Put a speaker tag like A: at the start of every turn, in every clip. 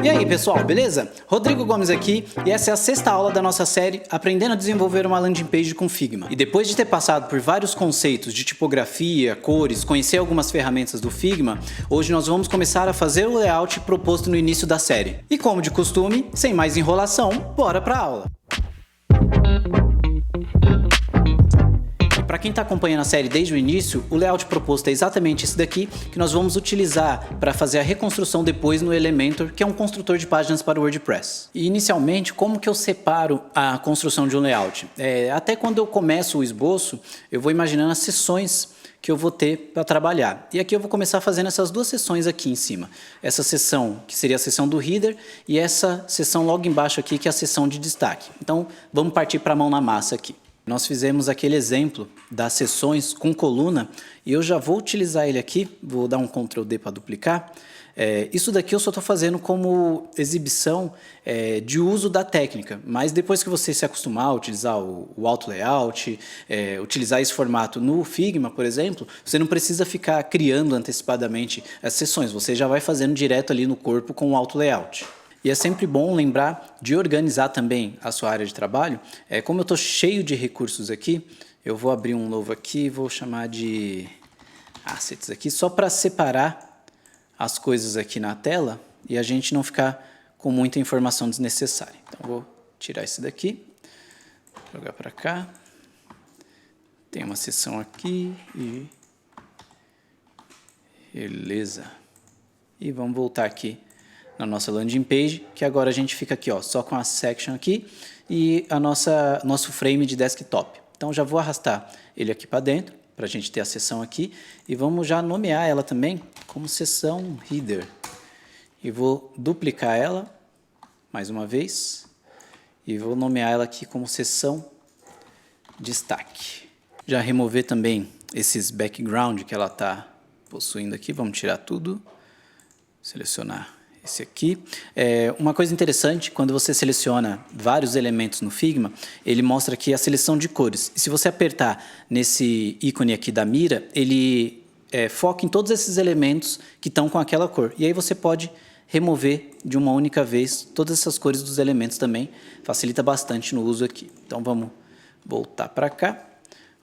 A: E aí pessoal, beleza? Rodrigo Gomes aqui e essa é a sexta aula da nossa série Aprendendo a Desenvolver uma Landing Page com Figma. E depois de ter passado por vários conceitos de tipografia, cores, conhecer algumas ferramentas do Figma, hoje nós vamos começar a fazer o layout proposto no início da série. E como de costume, sem mais enrolação, bora pra aula! Para quem está acompanhando a série desde o início, o layout proposto é exatamente esse daqui que nós vamos utilizar para fazer a reconstrução depois no Elementor, que é um construtor de páginas para o WordPress. E inicialmente, como que eu separo a construção de um layout? Até quando eu começo o esboço, eu vou imaginando as seções que eu vou ter para trabalhar. E aqui eu vou começar fazendo essas duas seções aqui em cima. Essa seção, que seria a seção do header, e essa seção logo embaixo aqui, que é a seção de destaque. Então, vamos partir para a mão na massa aqui. Nós fizemos aquele exemplo das seções com coluna e eu já vou utilizar ele aqui, vou dar um Ctrl D para duplicar. Isso daqui eu só estou fazendo como exibição de uso da técnica, mas depois que você se acostumar a utilizar o Auto Layout, utilizar esse formato no Figma, por exemplo, você não precisa ficar criando antecipadamente as seções, você já vai fazendo direto ali no corpo com o Auto Layout. E é sempre bom lembrar de organizar também a sua área de trabalho. Como eu estou cheio de recursos aqui, eu vou abrir um novo aqui, vou chamar de Assets aqui, só para separar as coisas aqui na tela e a gente não ficar com muita informação desnecessária. Então, vou tirar esse daqui, jogar para cá. Tem uma seção aqui e... beleza. E vamos voltar aqui na nossa landing page, que agora a gente fica aqui, ó, só com a section aqui e a nosso frame de desktop. Então já vou arrastar ele aqui para dentro, para a gente ter a seção aqui, e vamos já nomear ela também como seção header. E vou duplicar ela, mais uma vez, e vou nomear ela aqui como seção destaque. Já remover também esses background que ela está possuindo aqui, vamos tirar tudo, selecionar esse aqui. Uma coisa interessante, quando você seleciona vários elementos no Figma, ele mostra aqui a seleção de cores. E se você apertar nesse ícone aqui da mira, ele foca em todos esses elementos que estão com aquela cor. E aí você pode remover de uma única vez todas essas cores dos elementos também. Facilita bastante no uso aqui. Então vamos voltar para cá.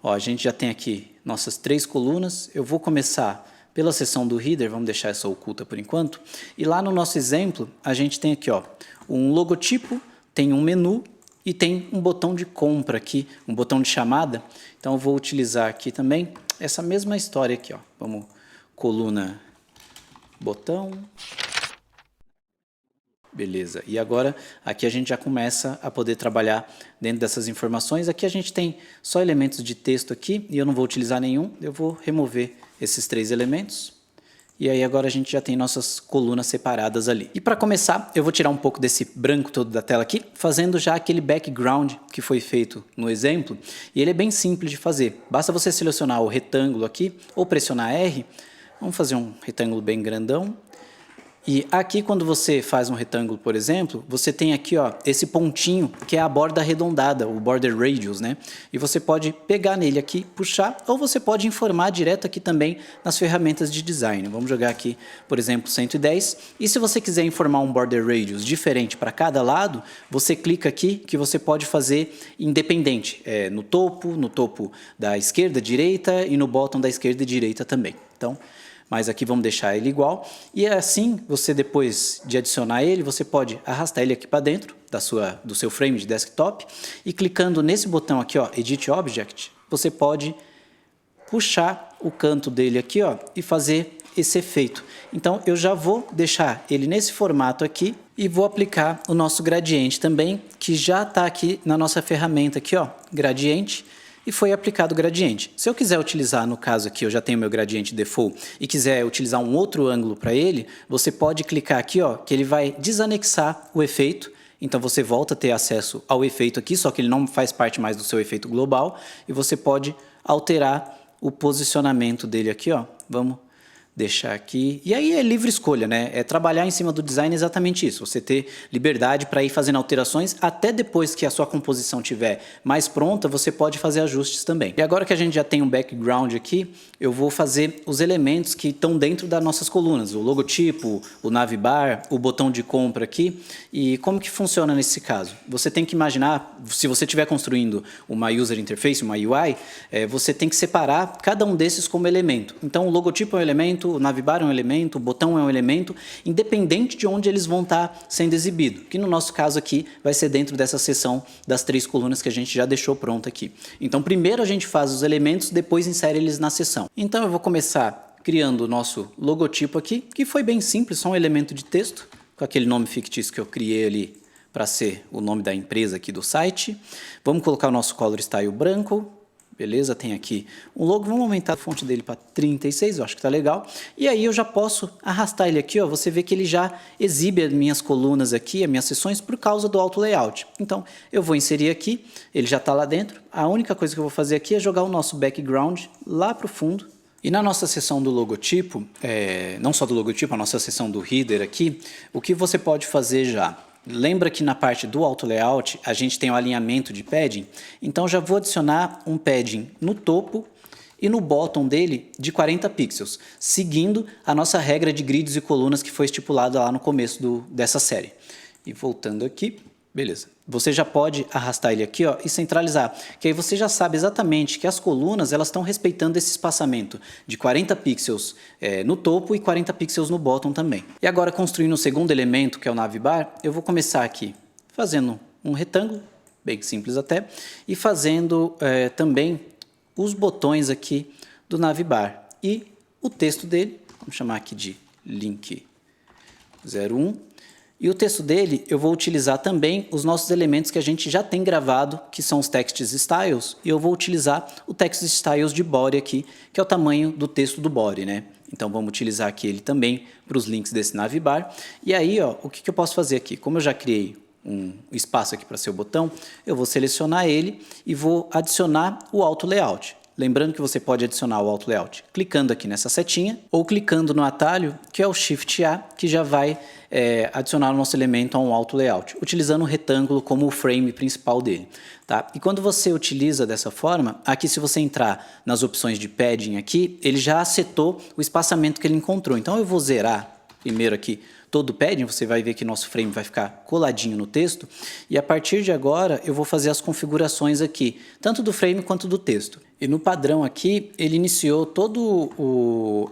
A: Ó, a gente já tem aqui nossas 3 colunas. Eu vou começar pela seção do header, vamos deixar essa oculta por enquanto. E lá no nosso exemplo, a gente tem aqui, ó, um logotipo, tem um menu e tem um botão de compra aqui, um botão de chamada. Então eu vou utilizar aqui também essa mesma história aqui, ó. Vamos, coluna, botão. Beleza, e agora aqui a gente já começa a poder trabalhar dentro dessas informações. Aqui a gente tem só elementos de texto aqui e eu não vou utilizar nenhum, eu vou remover esses 3 elementos. E aí agora a gente já tem nossas colunas separadas ali. E para começar, eu vou tirar um pouco desse branco todo da tela aqui, fazendo já aquele background que foi feito no exemplo. E ele é bem simples de fazer. Basta você selecionar o retângulo aqui, ou pressionar R. Vamos fazer um retângulo bem grandão. E aqui, quando você faz um retângulo, por exemplo, você tem aqui, ó, esse pontinho que é a borda arredondada, o border radius, né? E você pode pegar nele aqui, puxar, ou você pode informar direto aqui também nas ferramentas de design. Vamos jogar aqui, por exemplo, 110. E se você quiser informar um border radius diferente para cada lado, você clica aqui que você pode fazer independente, no topo da esquerda, direita e no bottom da esquerda e direita também. Então, mas aqui vamos deixar ele igual, e assim, você depois de adicionar ele, você pode arrastar ele aqui para dentro do seu frame de desktop, e clicando nesse botão aqui, ó, Edit Object, você pode puxar o canto dele aqui, ó, e fazer esse efeito. Então eu já vou deixar ele nesse formato aqui, e vou aplicar o nosso gradiente também, que já está aqui na nossa ferramenta aqui, ó, gradiente, e foi aplicado o gradiente. Se eu quiser utilizar, no caso aqui, eu já tenho meu gradiente default, e quiser utilizar um outro ângulo para ele, você pode clicar aqui, ó, que ele vai desanexar o efeito. Então você volta a ter acesso ao efeito aqui, só que ele não faz parte mais do seu efeito global, e você pode alterar o posicionamento dele aqui, ó. Vamos deixar aqui. E aí é livre escolha, né? É trabalhar em cima do design exatamente isso. Você ter liberdade para ir fazendo alterações, até depois que a sua composição estiver mais pronta, você pode fazer ajustes também. E agora que a gente já tem um background aqui, eu vou fazer os elementos que estão dentro das nossas colunas. O logotipo, o navbar, o botão de compra aqui. E como que funciona nesse caso? Você tem que imaginar, se você estiver construindo uma user interface, uma UI, você tem que separar cada um desses como elemento. Então o logotipo é um elemento, o navbar é um elemento, o botão é um elemento, independente de onde eles vão estar sendo exibidos, que no nosso caso aqui vai ser dentro dessa seção das 3 colunas que a gente já deixou pronta aqui. Então primeiro a gente faz os elementos, depois insere eles na seção. Então eu vou começar criando o nosso logotipo aqui, que foi bem simples, só um elemento de texto, com aquele nome fictício que eu criei ali para ser o nome da empresa aqui do site. Vamos colocar o nosso color style branco. Beleza, tem aqui um logo, vamos aumentar a fonte dele para 36, eu acho que está legal. E aí eu já posso arrastar ele aqui, ó, você vê que ele já exibe as minhas colunas aqui, as minhas seções, por causa do auto layout. Então eu vou inserir aqui, ele já está lá dentro. A única coisa que eu vou fazer aqui é jogar o nosso background lá para o fundo. E na nossa seção do logotipo, não só do logotipo, a nossa seção do header aqui, o que você pode fazer já? Lembra que na parte do auto layout a gente tem o alinhamento de padding? Então já vou adicionar um padding no topo e no bottom dele de 40 pixels, seguindo a nossa regra de grids e colunas que foi estipulada lá no começo dessa série. E voltando aqui, beleza. Você já pode arrastar ele aqui, ó, e centralizar, que aí você já sabe exatamente que as colunas elas estão respeitando esse espaçamento de 40 pixels no topo e 40 pixels no bottom também. E agora construindo o segundo elemento, que é o navbar, eu vou começar aqui fazendo um retângulo, bem simples até, e fazendo também os botões aqui do navbar. E o texto dele, vamos chamar aqui de link 01. E o texto dele, eu vou utilizar também os nossos elementos que a gente já tem gravado, que são os text styles, e eu vou utilizar o text styles de body aqui, que é o tamanho do texto do body, né? Então vamos utilizar aqui ele também para os links desse navbar. E aí, ó, o que eu posso fazer aqui? Como eu já criei um espaço aqui para ser o botão, eu vou selecionar ele e vou adicionar o auto layout. Lembrando que você pode adicionar o auto layout clicando aqui nessa setinha ou clicando no atalho, que é o Shift A, que já vai adicionar o nosso elemento a um auto layout, utilizando o retângulo como o frame principal dele. Tá? E quando você utiliza dessa forma, aqui se você entrar nas opções de padding aqui, ele já setou o espaçamento que ele encontrou. Então eu vou zerar primeiro aqui todo o padding, você vai ver que nosso frame vai ficar coladinho no texto, e a partir de agora eu vou fazer as configurações aqui, tanto do frame quanto do texto. E no padrão aqui, ele iniciou toda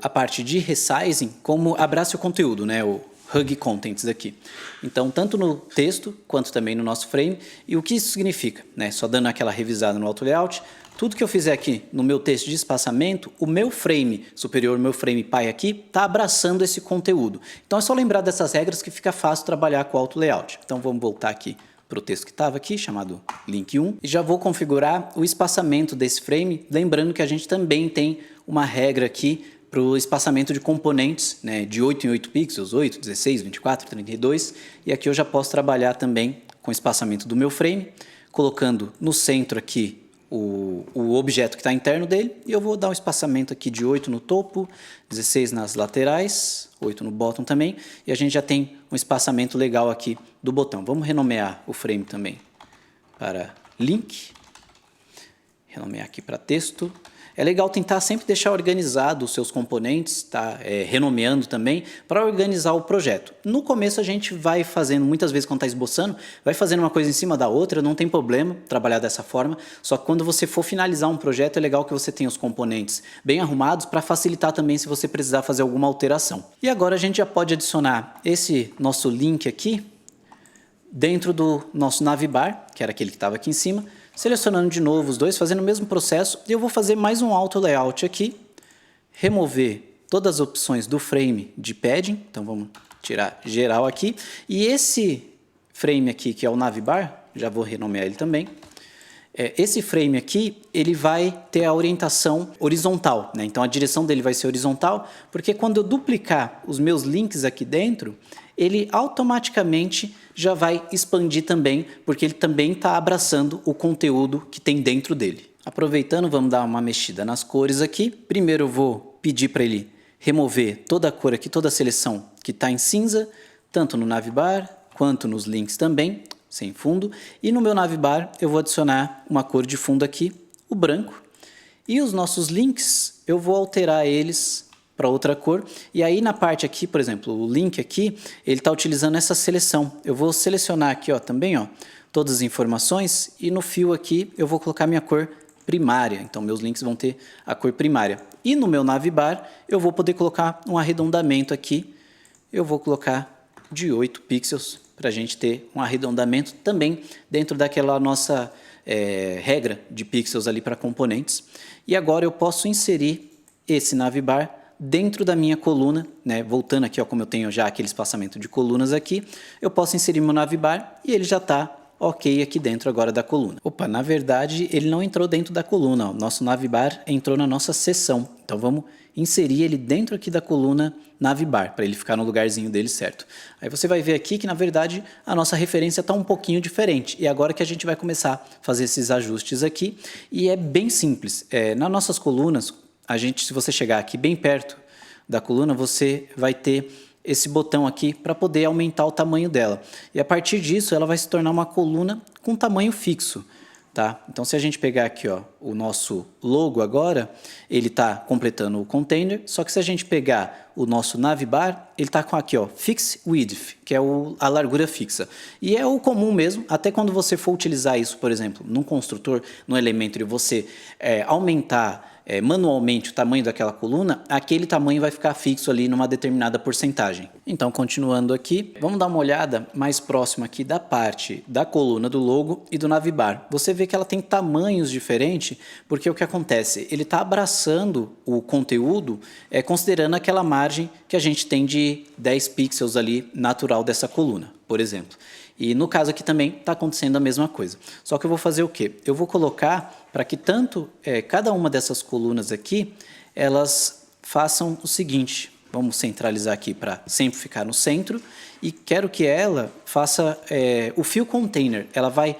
A: a parte de resizing como abraça o conteúdo, né? O Hug Contents aqui. Então, tanto no texto quanto também no nosso frame. E o que isso significa? Né? Só dando aquela revisada no auto layout, tudo que eu fizer aqui no meu texto de espaçamento, o meu frame superior, o meu frame pai aqui, está abraçando esse conteúdo. Então é só lembrar dessas regras que fica fácil trabalhar com o auto layout. Então vamos voltar aqui para o texto que estava aqui, chamado link 1, e já vou configurar o espaçamento desse frame, lembrando que a gente também tem uma regra aqui para o espaçamento de componentes, né, de 8 em 8 pixels, 8, 16, 24, 32, e aqui eu já posso trabalhar também com o espaçamento do meu frame, colocando no centro aqui o objeto que está interno dele, e eu vou dar um espaçamento aqui de 8 no topo, 16 nas laterais, 8 no bottom também, e a gente já tem um espaçamento legal aqui do botão. Vamos renomear o frame também para link, renomear aqui para texto. É legal tentar sempre deixar organizado os seus componentes, tá? Renomeando também, para organizar o projeto. No começo a gente vai fazendo, muitas vezes quando está esboçando, vai fazendo uma coisa em cima da outra, não tem problema trabalhar dessa forma, só que quando você for finalizar um projeto é legal que você tenha os componentes bem arrumados para facilitar também se você precisar fazer alguma alteração. E agora a gente já pode adicionar esse nosso link aqui dentro do nosso navbar, que era aquele que estava aqui em cima, selecionando de novo os dois, fazendo o mesmo processo, e eu vou fazer mais um auto layout aqui, remover todas as opções do frame de padding, então vamos tirar geral aqui, e esse frame aqui, que é o navbar, já vou renomear ele também, esse frame aqui, ele vai ter a orientação horizontal, né? Então a direção dele vai ser horizontal, porque quando eu duplicar os meus links aqui dentro, ele automaticamente já vai expandir também, porque ele também está abraçando o conteúdo que tem dentro dele. Aproveitando, vamos dar uma mexida nas cores aqui. Primeiro eu vou pedir para ele remover toda a cor aqui, toda a seleção que está em cinza, tanto no navbar quanto nos links também, sem fundo. E no meu navbar eu vou adicionar uma cor de fundo aqui, o branco. E os nossos links, eu vou alterar eles para outra cor. E aí na parte aqui, por exemplo, o link aqui, ele está utilizando essa seleção. Eu vou selecionar aqui também todas as informações e no fio aqui eu vou colocar minha cor primária. Então meus links vão ter a cor primária. E no meu navbar eu vou poder colocar um arredondamento aqui. Eu vou colocar de 8 pixels para a gente ter um arredondamento também dentro daquela nossa regra de pixels ali para componentes. E agora eu posso inserir esse navbar dentro da minha coluna, né? Voltando aqui, como eu tenho já aquele espaçamento de colunas aqui, eu posso inserir meu navbar e ele já está ok aqui dentro agora da coluna. Opa, na verdade ele não entrou dentro da coluna, o nosso navbar entrou na nossa seção. Então vamos inserir ele dentro aqui da coluna navbar, para ele ficar no lugarzinho dele certo. Aí você vai ver aqui que na verdade a nossa referência está um pouquinho diferente. E agora que a gente vai começar a fazer esses ajustes aqui, e é bem simples. Nas nossas colunas, se você chegar aqui bem perto da coluna, você vai ter esse botão aqui para poder aumentar o tamanho dela. E a partir disso, ela vai se tornar uma coluna com tamanho fixo. Tá? Então, se a gente pegar aqui o nosso logo agora, ele está completando o container, só que se a gente pegar o nosso navbar, ele está com aqui, Fix Width, que é a largura fixa. E é o comum mesmo, até quando você for utilizar isso, por exemplo, num construtor, no Elementary, você aumentar manualmente o tamanho daquela coluna, aquele tamanho vai ficar fixo ali numa determinada porcentagem. Então, continuando aqui, vamos dar uma olhada mais próxima aqui da parte da coluna do logo e do navbar. Você vê que ela tem tamanhos diferentes, porque o que acontece? Ele está abraçando o conteúdo considerando aquela margem que a gente tem de 10 pixels ali natural dessa coluna, por exemplo. E no caso aqui também está acontecendo a mesma coisa. Só que eu vou fazer o quê? Eu vou colocar para que cada uma dessas colunas aqui, elas façam o seguinte. Vamos centralizar aqui para sempre ficar no centro. E quero que ela faça o fio container. Ela vai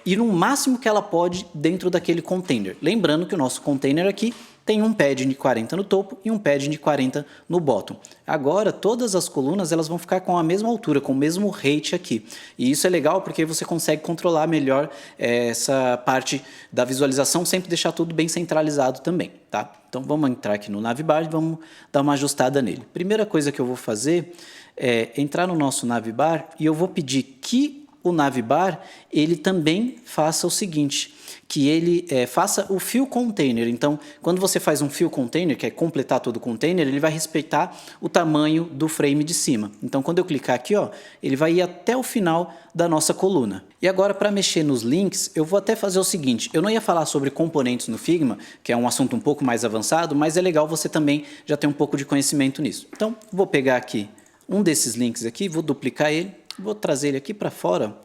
A: ir no máximo que ela pode dentro daquele container. Lembrando que o nosso container aqui tem um padding de 40 no topo e um padding de 40 no bottom. Agora, todas as colunas elas vão ficar com a mesma altura, com o mesmo height aqui. E isso é legal porque você consegue controlar melhor essa parte da visualização, sempre deixar tudo bem centralizado também. Tá? Então, vamos entrar aqui no navbar e vamos dar uma ajustada nele. Primeira coisa que eu vou fazer é entrar no nosso navbar e eu vou pedir que o navbar ele também faça o seguinte, que ele faça o fio container. Então, quando você faz um fio container, que é completar todo o container, ele vai respeitar o tamanho do frame de cima. Então, quando eu clicar aqui, ele vai ir até o final da nossa coluna. E agora, para mexer nos links, eu vou até fazer o seguinte, eu não ia falar sobre componentes no Figma, que é um assunto um pouco mais avançado, mas é legal você também já ter um pouco de conhecimento nisso. Então, vou pegar aqui um desses links aqui, vou duplicar ele, vou trazer ele aqui para fora.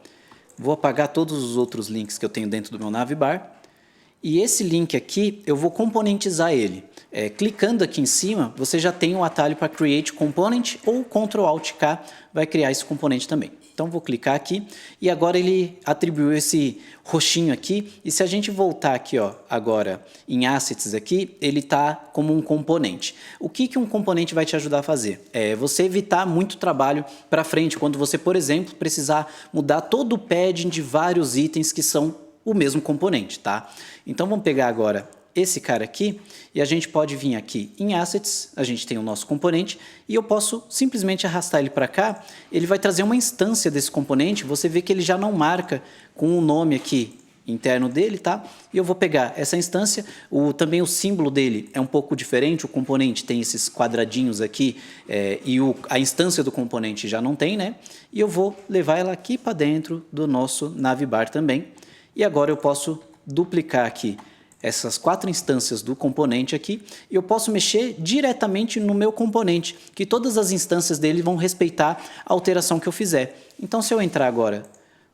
A: Vou apagar todos os outros links que eu tenho dentro do meu navbar. E esse link aqui, eu vou componentizar ele. Clicando aqui em cima, você já tem um atalho para Create Component ou Ctrl Alt K vai criar esse componente também. Então, vou clicar aqui e agora ele atribuiu esse roxinho aqui. E se a gente voltar aqui, agora em Assets aqui, ele está como um componente. O que um componente vai te ajudar a fazer? Você evitar muito trabalho para frente, quando você, por exemplo, precisar mudar todo o padding de vários itens que são o mesmo componente, tá? Então, vamos pegar agora esse cara aqui e a gente pode vir aqui em Assets, a gente tem o nosso componente e eu posso simplesmente arrastar ele para cá, ele vai trazer uma instância desse componente, você vê que ele já não marca com o nome aqui interno dele, tá? E eu vou pegar essa instância, também o símbolo dele é um pouco diferente, o componente tem esses quadradinhos aqui e a instância do componente já não tem, né? E eu vou levar ela aqui para dentro do nosso navbar também. E agora eu posso duplicar aqui essas 4 instâncias do componente aqui, e eu posso mexer diretamente no meu componente, que todas as instâncias dele vão respeitar a alteração que eu fizer. Então, se eu entrar agora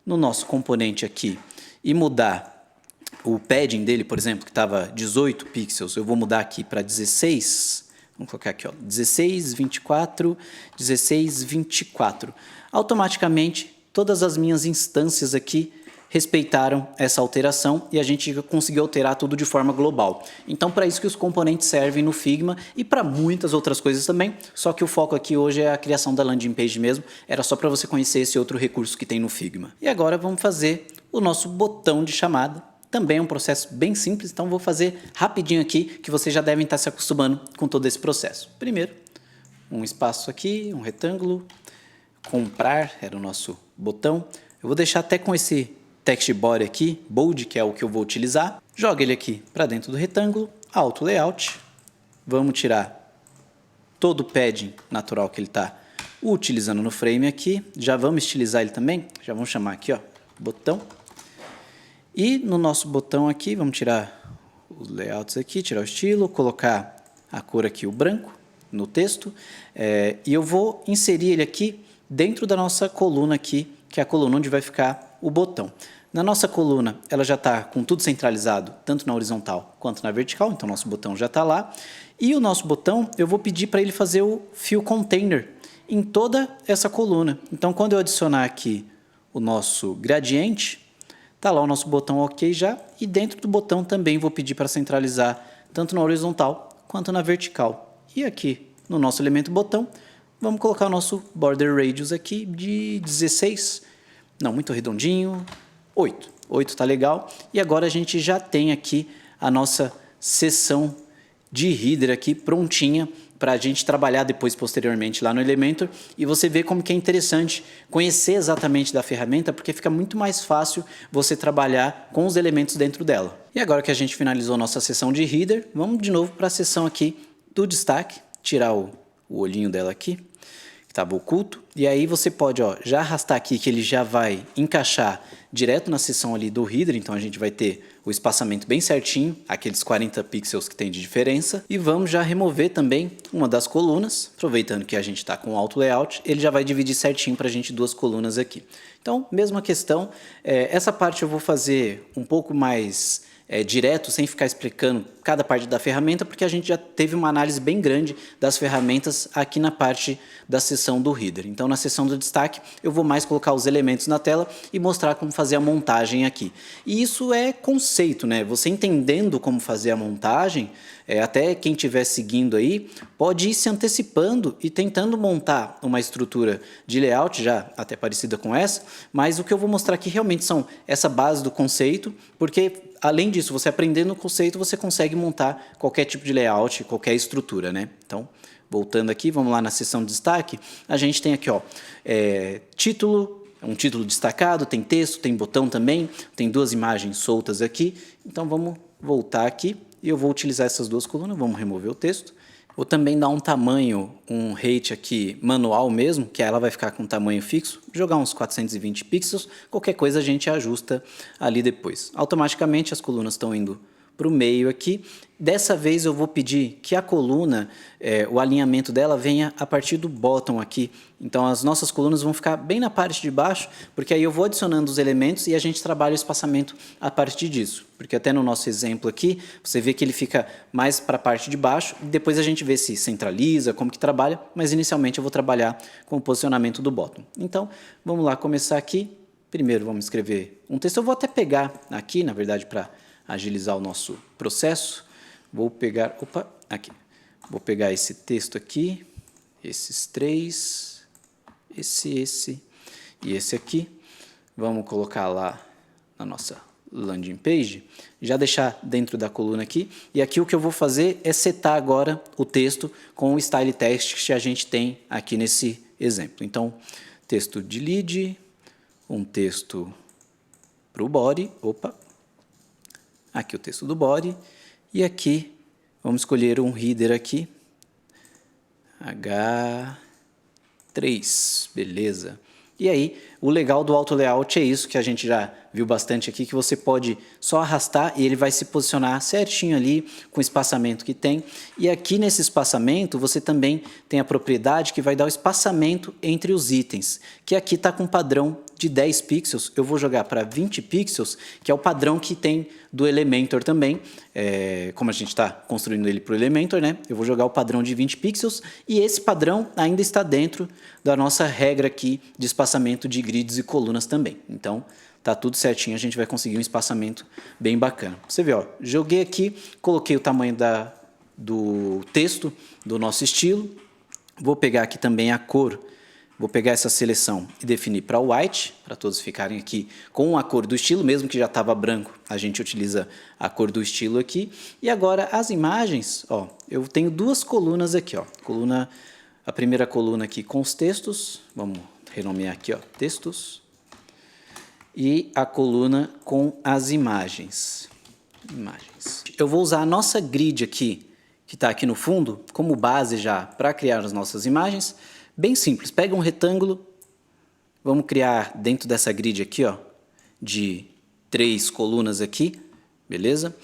A: no nosso componente aqui e mudar o padding dele, por exemplo, que estava 18 pixels, eu vou mudar aqui para 16, vamos colocar aqui, 16, 24, 16, 24. Automaticamente, todas as minhas instâncias aqui respeitaram essa alteração e a gente conseguiu alterar tudo de forma global. Então, para isso que os componentes servem no Figma e para muitas outras coisas também, só que o foco aqui hoje é a criação da landing page mesmo, era só para você conhecer esse outro recurso que tem no Figma. E agora vamos fazer o nosso botão de chamada. Também é um processo bem simples, então vou fazer rapidinho aqui, que vocês já devem estar se acostumando com todo esse processo. Primeiro, um espaço aqui, um retângulo, comprar era o nosso botão. Eu vou deixar até com esse text body aqui, bold, que é o que eu vou utilizar. Joga ele aqui para dentro do retângulo, auto layout. Vamos tirar todo o padding natural que ele está utilizando no frame aqui. Já vamos estilizar ele também, já vamos chamar aqui, ó, botão. E no nosso botão aqui, vamos tirar os layouts aqui, tirar o estilo, colocar a cor aqui, o branco, no texto. E eu vou inserir ele aqui dentro da nossa coluna aqui, que é a coluna onde vai ficar o botão. Na nossa coluna, ela já está com tudo centralizado, tanto na horizontal quanto na vertical, então nosso botão já está lá. E o nosso botão, eu vou pedir para ele fazer o fill container em toda essa coluna. Então, quando eu adicionar aqui o nosso gradiente, está lá o nosso botão OK já, e dentro do botão também vou pedir para centralizar tanto na horizontal quanto na vertical. E aqui no nosso elemento botão, vamos colocar o nosso border radius aqui de 16, não, muito redondinho, 8. 8 está legal. E agora a gente já tem aqui a nossa seção de header aqui prontinha para a gente trabalhar depois, posteriormente, lá no Elementor. E você vê como que é interessante conhecer exatamente da ferramenta, porque fica muito mais fácil você trabalhar com os elementos dentro dela. E agora que a gente finalizou nossa seção de header, vamos de novo para a seção aqui do destaque, tirar o olhinho dela aqui, que estava oculto. E aí você pode, ó, já arrastar aqui, que ele já vai encaixar direto na seção ali do header, então a gente vai ter o espaçamento bem certinho, aqueles 40 pixels que tem de diferença. E vamos já remover também uma das colunas, aproveitando que a gente está com o auto layout, ele já vai dividir certinho para a gente duas colunas aqui. Então, mesma questão, essa parte eu vou fazer um pouco mais direto, sem ficar explicando cada parte da ferramenta, porque a gente já teve uma análise bem grande das ferramentas aqui na parte da seção do header. Então, na seção do destaque, eu vou mais colocar os elementos na tela e mostrar como fazer a montagem aqui. E isso é conceito, né? Você entendendo como fazer a montagem, até quem estiver seguindo aí, pode ir se antecipando e tentando montar uma estrutura de layout, já até parecida com essa, mas o que eu vou mostrar aqui realmente são essa base do conceito, porque além disso, você aprendendo o conceito, você consegue montar qualquer tipo de layout, qualquer estrutura, né? Então, voltando aqui, vamos lá na seção de destaque, a gente tem aqui, ó, título, um título destacado, tem texto, tem botão também, tem duas imagens soltas aqui. Então, vamos voltar aqui e eu vou utilizar essas duas colunas, vamos remover o texto. Vou também dar um tamanho, um height aqui manual mesmo, que ela vai ficar com tamanho fixo, jogar uns 420 pixels, qualquer coisa a gente ajusta ali depois. Automaticamente as colunas estão indo para o meio aqui. Dessa vez eu vou pedir que a coluna, o alinhamento dela venha a partir do bottom aqui. Então as nossas colunas vão ficar bem na parte de baixo, porque aí eu vou adicionando os elementos e a gente trabalha o espaçamento a partir disso. Porque até no nosso exemplo aqui, você vê que ele fica mais para a parte de baixo, e depois a gente vê se centraliza, como que trabalha, mas inicialmente eu vou trabalhar com o posicionamento do bottom. Então, vamos lá começar aqui. Primeiro vamos escrever um texto. Eu vou até pegar aqui, na verdade, para agilizar o nosso processo. Vou pegar, vou pegar esse texto aqui, esses três, esse e esse aqui. Vamos colocar lá na nossa landing page, já deixar dentro da coluna aqui. E aqui o que eu vou fazer é setar agora o texto com o style text que a gente tem aqui nesse exemplo. Então, texto de lead, um texto para o body, aqui o texto do body, e aqui vamos escolher um header aqui, H3, beleza. E aí, o legal do auto layout é isso, que a gente já viu bastante aqui, que você pode só arrastar e ele vai se posicionar certinho ali com o espaçamento que tem. E aqui nesse espaçamento, você também tem a propriedade que vai dar o espaçamento entre os itens, que aqui está com padrão de 10 pixels, eu vou jogar para 20 pixels, que é o padrão que tem do Elementor também. Como a gente está construindo ele para o Elementor, né? Eu vou jogar o padrão de 20 pixels e esse padrão ainda está dentro da nossa regra aqui de espaçamento de grids e colunas também. Então, tá tudo certinho, a gente vai conseguir um espaçamento bem bacana. Você vê, ó, joguei aqui, coloquei o tamanho do texto do nosso estilo, vou pegar aqui também a cor, vou pegar essa seleção e definir para white, para todos ficarem aqui com a cor do estilo, mesmo que já estava branco, a gente utiliza a cor do estilo aqui. E agora as imagens, ó, eu tenho duas colunas aqui, ó, a primeira coluna aqui com os textos, vamos renomear aqui, ó, textos, e a coluna com as imagens. Eu vou usar a nossa grid aqui, que está aqui no fundo, como base já para criar as nossas imagens. Bem simples, pega um retângulo, vamos criar dentro dessa grid aqui, ó, de 3 colunas aqui, beleza?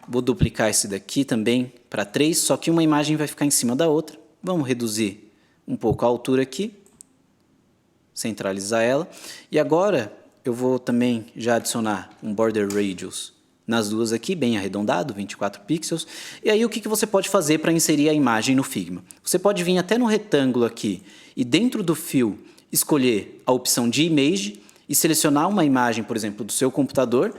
A: Vou duplicar esse daqui também para 3, só que uma imagem vai ficar em cima da outra. Vamos reduzir um pouco a altura aqui, centralizar ela. E agora eu vou também já adicionar um border radius nas duas aqui, bem arredondado, 24 pixels. E aí o que você pode fazer para inserir a imagem no Figma? Você pode vir até no retângulo aqui e dentro do fio escolher a opção de Image e selecionar uma imagem, por exemplo, do seu computador,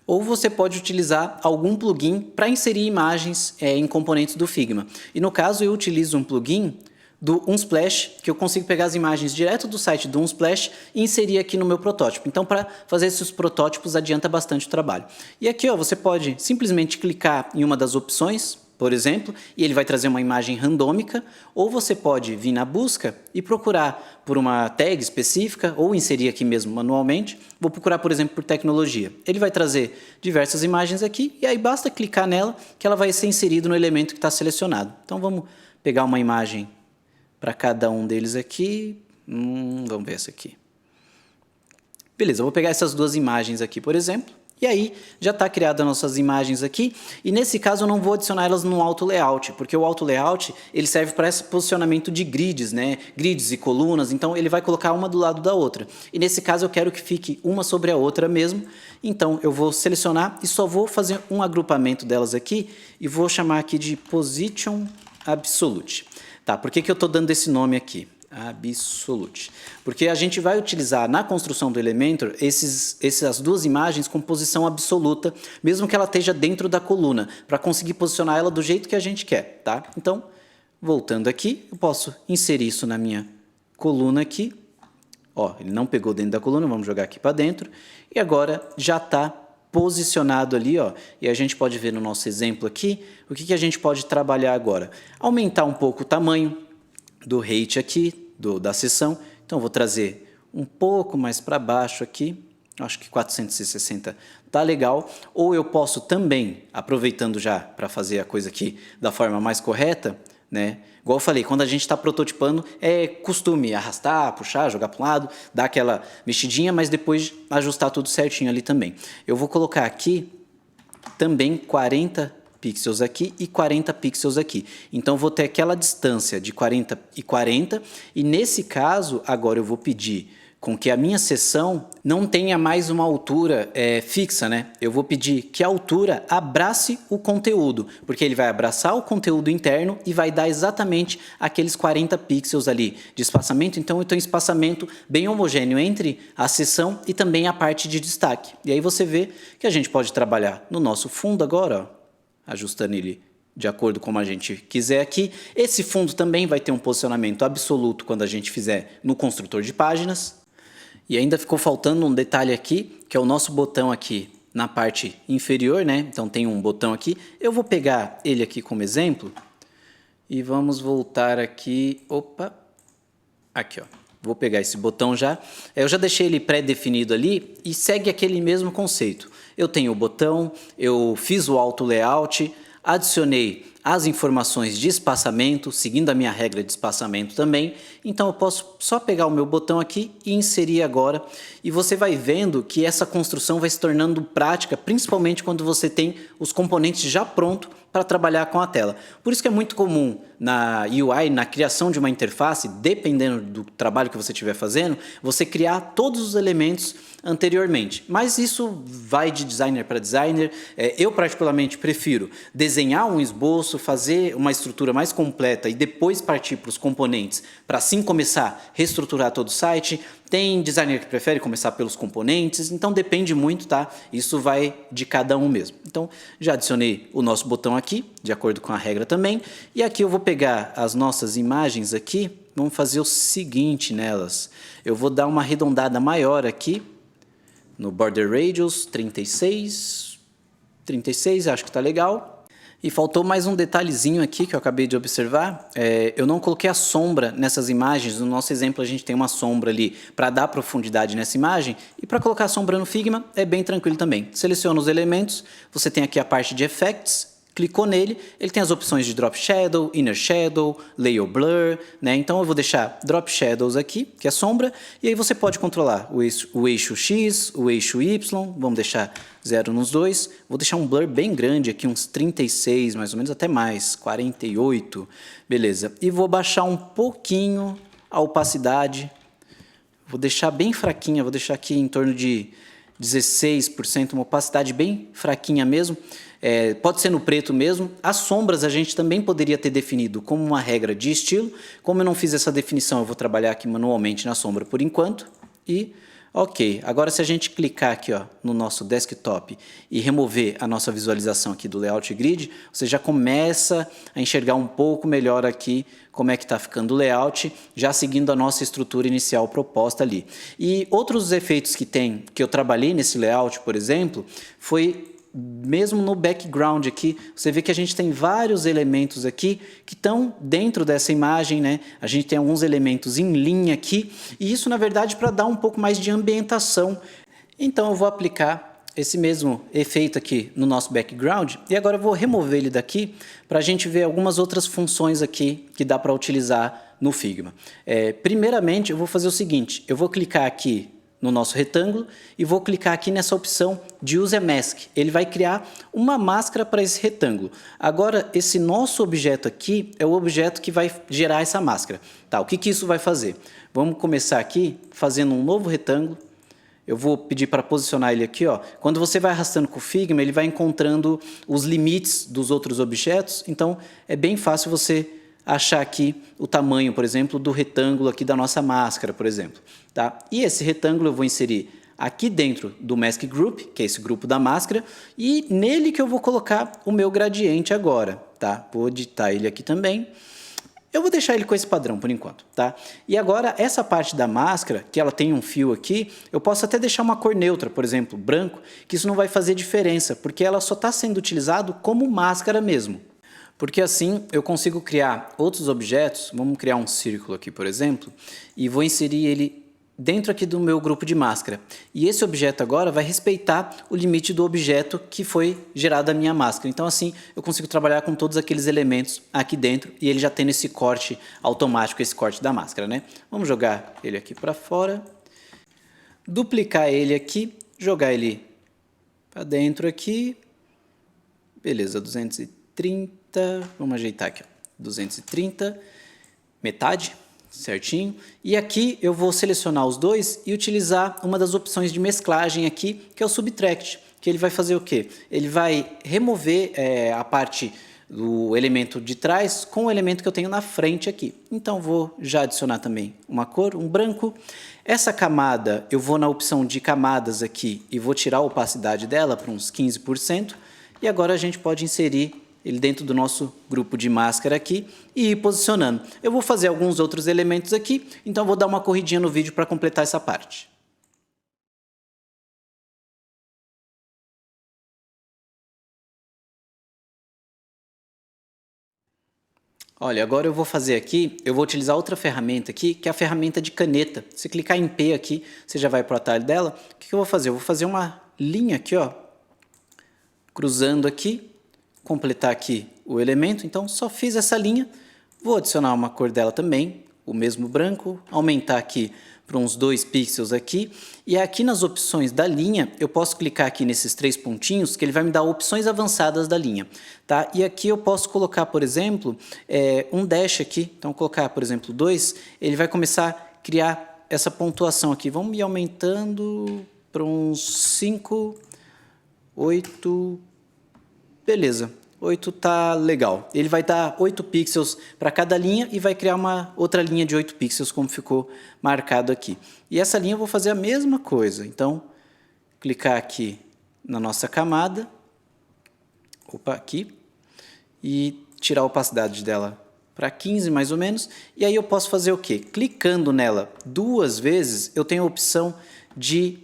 A: ou você pode utilizar algum plugin para inserir imagens em componentes do Figma. E no caso eu utilizo um plugin do Unsplash, que eu consigo pegar as imagens direto do site do Unsplash e inserir aqui no meu protótipo. Então, para fazer esses protótipos, adianta bastante o trabalho. E aqui, ó, você pode simplesmente clicar em uma das opções, por exemplo, e ele vai trazer uma imagem randômica, ou você pode vir na busca e procurar por uma tag específica, ou inserir aqui mesmo manualmente. Vou procurar, por exemplo, por tecnologia. Ele vai trazer diversas imagens aqui, e aí basta clicar nela, que ela vai ser inserida no elemento que está selecionado. Então, vamos pegar uma imagem para cada um deles aqui. Vamos ver essa aqui. Beleza, eu vou pegar essas duas imagens aqui, por exemplo. E aí, já está criada as nossas imagens aqui. E nesse caso, eu não vou adicionar elas no Auto Layout, porque o Auto Layout ele serve para esse posicionamento de grids, né? Grids e colunas, então ele vai colocar uma do lado da outra. E nesse caso, eu quero que fique uma sobre a outra mesmo. Então, eu vou selecionar e só vou fazer um agrupamento delas aqui e vou chamar aqui de Position Absolute. Tá, por que eu estou dando esse nome aqui? Absolute. Porque a gente vai utilizar na construção do Elementor essas duas imagens com posição absoluta, mesmo que ela esteja dentro da coluna, para conseguir posicionar ela do jeito que a gente quer, tá? Então, voltando aqui, eu posso inserir isso na minha coluna aqui. Ó, ele não pegou dentro da coluna, vamos jogar aqui para dentro. E agora já está posicionado ali, ó, e a gente pode ver no nosso exemplo aqui, o que a gente pode trabalhar agora? Aumentar um pouco o tamanho do rate aqui, da seção. Então, vou trazer um pouco mais para baixo aqui, acho que 460 tá legal. Ou eu posso também, aproveitando já para fazer a coisa aqui da forma mais correta, né? Igual eu falei, quando a gente está prototipando, é costume arrastar, puxar, jogar para um lado, dar aquela mexidinha, mas depois ajustar tudo certinho ali também. Eu vou colocar aqui também 40 pixels aqui e 40 pixels aqui. Então, vou ter aquela distância de 40 e 40, e nesse caso, agora eu vou pedir com que a minha seção não tenha mais uma altura fixa, né? Eu vou pedir que a altura abrace o conteúdo, porque ele vai abraçar o conteúdo interno e vai dar exatamente aqueles 40 pixels ali de espaçamento. Então, eu tenho um espaçamento bem homogêneo entre a seção e também a parte de destaque. E aí você vê que a gente pode trabalhar no nosso fundo agora, ó, ajustando ele de acordo com como a gente quiser aqui. Esse fundo também vai ter um posicionamento absoluto quando a gente fizer no construtor de páginas. E ainda ficou faltando um detalhe aqui, que é o nosso botão aqui na parte inferior, né? Então tem um botão aqui. Eu vou pegar ele aqui como exemplo e vamos voltar aqui. Opa! Aqui, ó. Vou pegar esse botão já. Eu já deixei ele pré-definido ali e segue aquele mesmo conceito. Eu tenho o botão, eu fiz o Auto Layout, adicionei as informações de espaçamento, seguindo a minha regra de espaçamento também. Então, eu posso só pegar o meu botão aqui e inserir agora. E você vai vendo que essa construção vai se tornando prática, principalmente quando você tem os componentes já prontos para trabalhar com a tela. Por isso que é muito comum na UI, na criação de uma interface, dependendo do trabalho que você estiver fazendo, você criar todos os elementos anteriormente. Mas isso vai de designer para designer. Eu particularmente prefiro desenhar um esboço, posso fazer uma estrutura mais completa e depois partir para os componentes, para assim começar a reestruturar todo o site. Tem designer que prefere começar pelos componentes, então depende muito, tá? Isso vai de cada um mesmo. Então, já adicionei o nosso botão aqui, de acordo com a regra também. E aqui eu vou pegar as nossas imagens aqui, vamos fazer o seguinte nelas. Eu vou dar uma arredondada maior aqui, no Border Radius, 36, acho que está legal. E faltou mais um detalhezinho aqui que eu acabei de observar. Eu não coloquei a sombra nessas imagens. No nosso exemplo, a gente tem uma sombra ali para dar profundidade nessa imagem. E para colocar a sombra no Figma é bem tranquilo também. Seleciona os elementos, você tem aqui a parte de Effects. Clicou nele, ele tem as opções de Drop Shadow, Inner Shadow, Layer Blur, né? Então eu vou deixar Drop Shadows aqui, que é sombra, e aí você pode controlar o eixo X, o eixo Y, vamos deixar 0 nos dois, vou deixar um blur bem grande aqui, uns 36, mais ou menos, até mais, 48, beleza. E vou baixar um pouquinho a opacidade, vou deixar bem fraquinha, vou deixar aqui em torno de 16%, uma opacidade bem fraquinha mesmo. Pode ser no preto mesmo. As sombras a gente também poderia ter definido como uma regra de estilo. Como eu não fiz essa definição, eu vou trabalhar aqui manualmente na sombra por enquanto. E ok, agora se a gente clicar aqui ó, no nosso desktop e remover a nossa visualização aqui do Layout Grid, você já começa a enxergar um pouco melhor aqui como é que está ficando o layout, já seguindo a nossa estrutura inicial proposta ali. E outros efeitos que eu trabalhei nesse layout, por exemplo, foi mesmo no background aqui, você vê que a gente tem vários elementos aqui que estão dentro dessa imagem, né? A gente tem alguns elementos em linha aqui, e isso, na verdade, para dar um pouco mais de ambientação. Então, eu vou aplicar esse mesmo efeito aqui no nosso background, e agora eu vou remover ele daqui para a gente ver algumas outras funções aqui que dá para utilizar no Figma. Primeiramente, eu vou fazer o seguinte, eu vou clicar aqui no nosso retângulo e vou clicar aqui nessa opção de Use a Mask. Ele vai criar uma máscara para esse retângulo. Agora, esse nosso objeto aqui é o objeto que vai gerar essa máscara. Tá, o que isso vai fazer? Vamos começar aqui fazendo um novo retângulo. Eu vou pedir para posicionar ele aqui, ó. Quando você vai arrastando com o Figma, ele vai encontrando os limites dos outros objetos, então é bem fácil você achar aqui o tamanho, por exemplo, do retângulo aqui da nossa máscara, por exemplo. Tá? E esse retângulo eu vou inserir aqui dentro do Mask Group, que é esse grupo da máscara, e nele que eu vou colocar o meu gradiente agora. Tá? Vou editar ele aqui também. Eu vou deixar ele com esse padrão por enquanto. Tá? E agora, essa parte da máscara, que ela tem um fio aqui, eu posso até deixar uma cor neutra, por exemplo, branco, que isso não vai fazer diferença, porque ela só está sendo utilizado como máscara mesmo. Porque assim eu consigo criar outros objetos, vamos criar um círculo aqui, por exemplo, e vou inserir ele dentro aqui do meu grupo de máscara. E esse objeto agora vai respeitar o limite do objeto que foi gerado da minha máscara. Então assim eu consigo trabalhar com todos aqueles elementos aqui dentro e ele já tendo esse corte automático, esse corte da máscara, né? Vamos jogar ele aqui para fora, duplicar ele aqui, jogar ele para dentro aqui, beleza, 230. Vamos ajeitar aqui, ó, 230, metade, certinho. E aqui eu vou selecionar os dois e utilizar uma das opções de mesclagem aqui, que é o Subtract, que ele vai fazer o quê? Ele vai remover a parte do elemento de trás com o elemento que eu tenho na frente aqui. Então vou já adicionar também uma cor, um branco. Essa camada, eu vou na opção de camadas aqui e vou tirar a opacidade dela para uns 15%. E agora a gente pode inserir ele dentro do nosso grupo de máscara aqui e ir posicionando. Eu vou fazer alguns outros elementos aqui, então vou dar uma corridinha no vídeo para completar essa parte. Olha, agora eu vou fazer aqui, eu vou utilizar outra ferramenta aqui, que é a ferramenta de caneta. Se clicar em P aqui, você já vai para o atalho dela. O que eu vou fazer? Eu vou fazer uma linha aqui, ó, cruzando aqui, completar aqui o elemento, então só fiz essa linha, vou adicionar uma cor dela também, o mesmo branco, aumentar aqui para uns 2 pixels aqui, e aqui nas opções da linha, eu posso clicar aqui nesses 3 pontinhos, que ele vai me dar opções avançadas da linha, tá? E aqui eu posso colocar, por exemplo, um dash aqui, então colocar, por exemplo, 2, ele vai começar a criar essa pontuação aqui, vamos ir aumentando para uns 5, 8, beleza. 8 tá legal. Ele vai dar 8 pixels para cada linha e vai criar uma outra linha de 8 pixels, como ficou marcado aqui. E essa linha eu vou fazer a mesma coisa. Então, clicar aqui na nossa camada, aqui, e tirar a opacidade dela para 15 mais ou menos. E aí eu posso fazer o quê? Clicando nela 2 vezes, eu tenho a opção de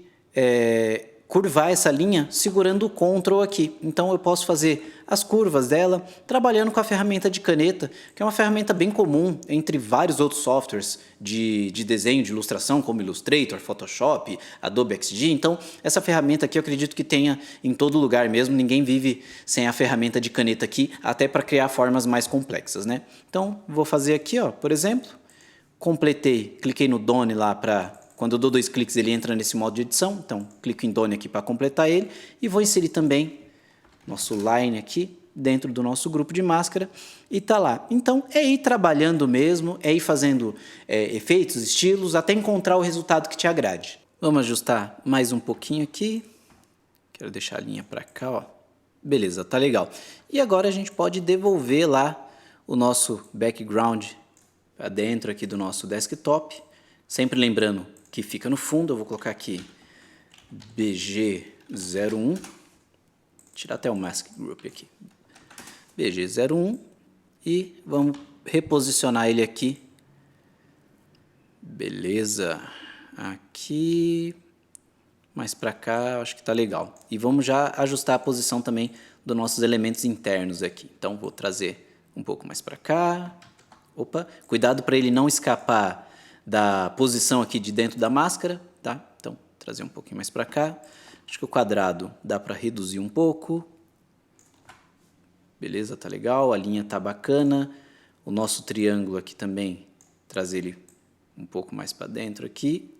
A: curvar essa linha segurando o Ctrl aqui. Então eu posso fazer as curvas dela trabalhando com a ferramenta de caneta, que é uma ferramenta bem comum entre vários outros softwares de desenho, de ilustração, como Illustrator, Photoshop, Adobe XD. Então essa ferramenta aqui eu acredito que tenha em todo lugar mesmo, ninguém vive sem a ferramenta de caneta aqui, até para criar formas mais complexas, né? Então vou fazer aqui, ó, por exemplo, completei, cliquei no Done lá para... Quando eu dou 2 cliques, ele entra nesse modo de edição. Então, clico em Done aqui para completar ele. E vou inserir também nosso line aqui dentro do nosso grupo de máscara. E tá lá. Então, é ir trabalhando mesmo, é ir fazendo efeitos, estilos, até encontrar o resultado que te agrade. Vamos ajustar mais um pouquinho aqui. Quero deixar a linha para cá, ó. Beleza, tá legal. E agora a gente pode devolver lá o nosso background para dentro aqui do nosso desktop. Sempre lembrando que fica no fundo, eu vou colocar aqui BG01, tirar até o Mask Group aqui, BG01, e vamos reposicionar ele aqui, beleza, aqui, mais para cá, acho que tá legal, e vamos já ajustar a posição também dos nossos elementos internos aqui, então vou trazer um pouco mais para cá, cuidado para ele não escapar da posição aqui de dentro da máscara, tá? Então, trazer um pouquinho mais para cá. Acho que o quadrado dá para reduzir um pouco. Beleza, tá legal, a linha tá bacana. O nosso triângulo aqui também, trazer ele um pouco mais para dentro aqui.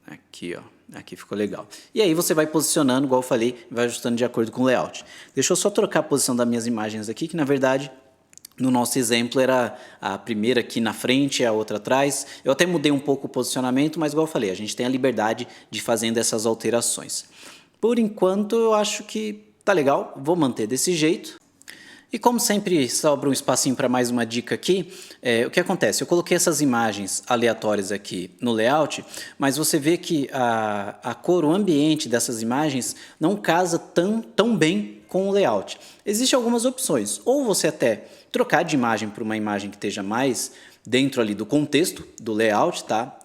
A: Aqui, ó. Aqui ficou legal. E aí você vai posicionando, igual eu falei, vai ajustando de acordo com o layout. Deixa eu só trocar a posição das minhas imagens aqui, que na verdade... No nosso exemplo era a primeira aqui na frente, a outra atrás. Eu até mudei um pouco o posicionamento, mas igual eu falei, a gente tem a liberdade de fazendo essas alterações. Por enquanto eu acho que tá legal, vou manter desse jeito. E como sempre sobra um espacinho para mais uma dica aqui, o que acontece? Eu coloquei essas imagens aleatórias aqui no layout, mas você vê que a cor, o ambiente dessas imagens não casa tão bem com o layout. Existem algumas opções, ou você até trocar de imagem para uma imagem que esteja mais dentro ali do contexto do layout, tá?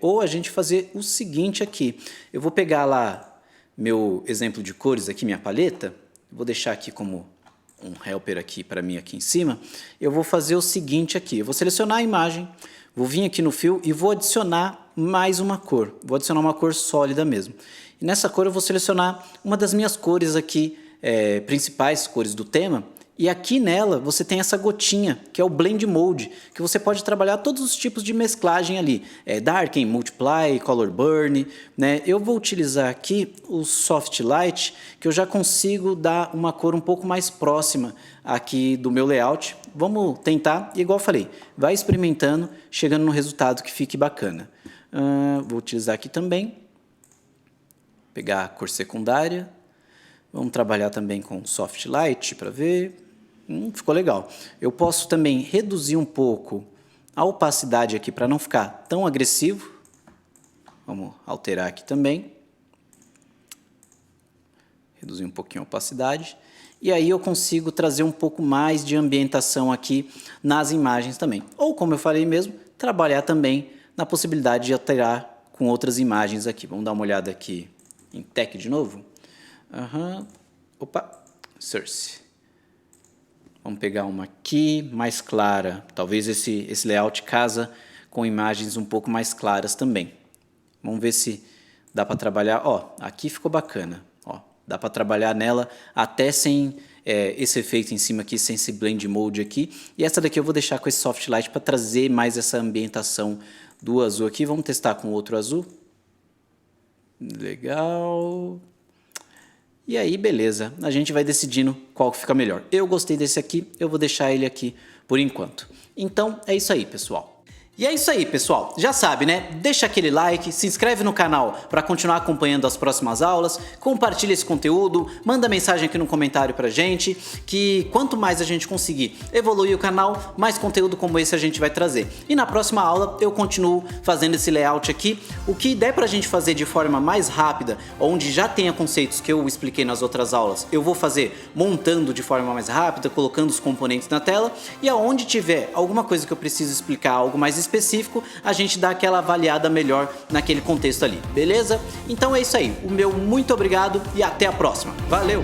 A: Ou a gente fazer o seguinte aqui, eu vou pegar lá meu exemplo de cores aqui, minha paleta, vou deixar aqui como um helper aqui para mim aqui em cima, eu vou fazer o seguinte aqui, eu vou selecionar a imagem, vou vir aqui no fio e vou adicionar mais uma cor, vou adicionar uma cor sólida mesmo. E nessa cor eu vou selecionar uma das minhas cores aqui, principais cores do tema, e aqui nela você tem essa gotinha, que é o Blend Mode, que você pode trabalhar todos os tipos de mesclagem ali, Darken, Multiply, Color Burn, né? Eu vou utilizar aqui o Soft Light, que eu já consigo dar uma cor um pouco mais próxima aqui do meu layout. Vamos tentar, e igual eu falei, vai experimentando, chegando no resultado que fique bacana. Vou utilizar aqui também, pegar a cor secundária, vamos trabalhar também com Soft Light para ver. Ficou legal. Eu posso também reduzir um pouco a opacidade aqui para não ficar tão agressivo. Vamos alterar aqui também. Reduzir um pouquinho a opacidade. E aí eu consigo trazer um pouco mais de ambientação aqui nas imagens também. Ou, como eu falei mesmo, trabalhar também na possibilidade de alterar com outras imagens aqui. Vamos dar uma olhada aqui em Tech de novo. Source. Vamos pegar uma aqui mais clara. Talvez esse layout casa com imagens um pouco mais claras também. Vamos ver se dá para trabalhar. Ó, aqui ficou bacana. Ó, dá para trabalhar nela até sem esse efeito em cima aqui, sem esse Blend Mode aqui. E essa daqui eu vou deixar com esse Soft Light para trazer mais essa ambientação do azul aqui. Vamos testar com outro azul. Legal. E aí, beleza, a gente vai decidindo qual que fica melhor. Eu gostei desse aqui, eu vou deixar ele aqui por enquanto. Então, é isso aí, pessoal. E é isso aí, pessoal. Já sabe, né? Deixa aquele like, se inscreve no canal para continuar acompanhando as próximas aulas, compartilha esse conteúdo, manda mensagem aqui no comentário pra gente, que quanto mais a gente conseguir evoluir o canal, mais conteúdo como esse a gente vai trazer. E na próxima aula eu continuo fazendo esse layout aqui. O que der pra gente fazer de forma mais rápida, onde já tenha conceitos que eu expliquei nas outras aulas, eu vou fazer montando de forma mais rápida, colocando os componentes na tela, e aonde tiver alguma coisa que eu preciso explicar, algo mais específico, a gente dá aquela avaliada melhor naquele contexto ali, beleza? Então é isso aí, o meu muito obrigado e até a próxima. Valeu!